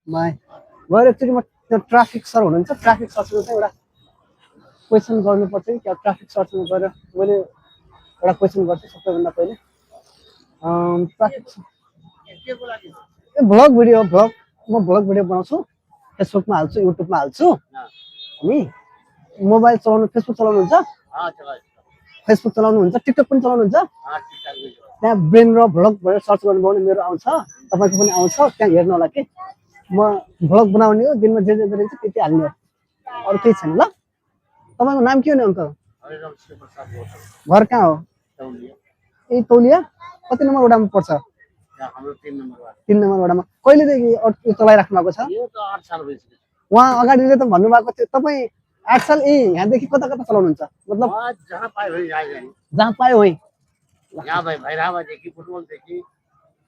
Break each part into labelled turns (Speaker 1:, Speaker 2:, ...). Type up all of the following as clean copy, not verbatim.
Speaker 1: my गएर एकचोटि म त्यो ट्राफिक सर हुनुहुन्छ ट्राफिक सरसँग चाहिँ एउटा क्वेसन गर्नुपर्छ कि क्या ट्राफिक सरसँग गएर मैले एउटा क्वेसन गर्छु सबैभन्दा पहिले ट्राफिक भ्लग भिडियो भ्लग म भ्लग भिडियो बनाउँछु फेसबुकमा हाल्छु युट्युबमा हाल्छु अनि मोबाइल चलाउनु फेसबुक चलाउनुहुन्छ फेसबुक चलाउनुहुन्छ टिकटक पनि चलाउनुहुन्छ त्यहाँ ब्रेन र भ्लग भनेर सर्च गर्नुभयो भने मेरो आउँछ तपाईँको पनि आउँछ त्यहाँ हेर्नु होला कि म भ्लग बनाउने हो दिनमा जे जे गरिन्छ त्यति हाल्ने हो अरू केही छैन ल तपाईँको नाम के हो नि अङ्कल घर कहाँ हो ए तौलिया कति नम्बर वडामा पर्छ 3 नम्बर वडामा कहिलेदेखि अटो चलाइराख्नु भएको छ उहाँ अगाडिले त भन्नुभएको थियो तपाईँ 8 साल यहाँदेखि कता कता चलाउनुहुन्छ मतलब
Speaker 2: जहाँ पाए वहीं जाएगा
Speaker 1: जहाँ पायो वहीँ
Speaker 2: यहाँ भाई भैरवा देखी फुटबल देखी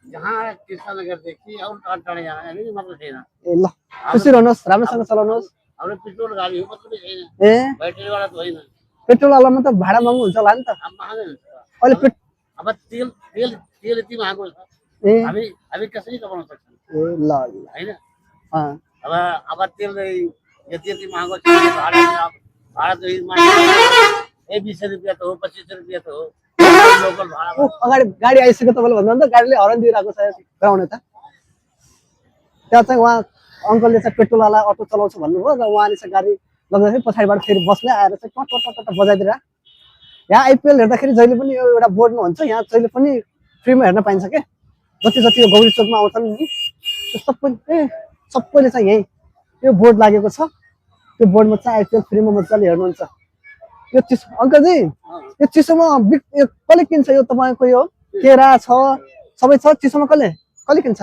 Speaker 2: जहाँ कृष्ण नगर देखी और टाढा टाढा जाना है मतलब छैन
Speaker 1: ए ल खुसी रहनुहोस् राम्रोसँग चलाउनुहोस्
Speaker 2: हाम्रो पेट्रोल गाडी हो मतलब छैन
Speaker 1: ए
Speaker 2: ब्याट्री वाला त होइन
Speaker 1: पेट्रोल वालामा त भाडा महँगो हुन्छ होला नि त
Speaker 2: अब महँगो हुन्छ
Speaker 1: अहिले
Speaker 2: अब तेल तेल तेल यति महँगो छ
Speaker 1: ए
Speaker 2: हामी हामी कसरी चलाउन सक्छौँ
Speaker 1: ए ल
Speaker 2: हैन
Speaker 1: अँ
Speaker 2: अब तेल यति यति महँगो छ भाडा भाडा त ए 20 रुपियाँ त हो 25 रुपियाँ त हो लोकल भाडा
Speaker 1: अगाडि गाडी आइसक्यो तपाईँले भन्दा त गाडीले हरन दिइरहेको छ गराउने त त्यहाँ चाहिँ उहाँ अङ्कलले चाहिँ पेट्रोलवाला अटो चलाउँछ भन्नुभयो र उहाँले चाहिँ गाडी लग्दाखेरि पछाडिबाट फेरि बस्ने आएर चाहिँ टट टट टट बजाइदिएर यहाँ आइपिएल हेर्दाखेरि जहिले पनि यो एउटा बोर्डमा हुन्छ यहाँ जहिले पनि फ्रीमा हेर्न पाइन्छ क्या जति जति यो गौरी चोकमा आउँछन् नि त्यो सबैले चाहिँ यहीँ यो बोर्ड लागेको छ त्यो बोर्डमा चाहिँ आइपिएल फ्रीमा मजाले हेर्नुहुन्छ यो चिसो अङ्कलजी यो चिसोमा कसले किन्छ यो तपाईँको यो केरा छ सबै छ चिसोमा कसले किन्छ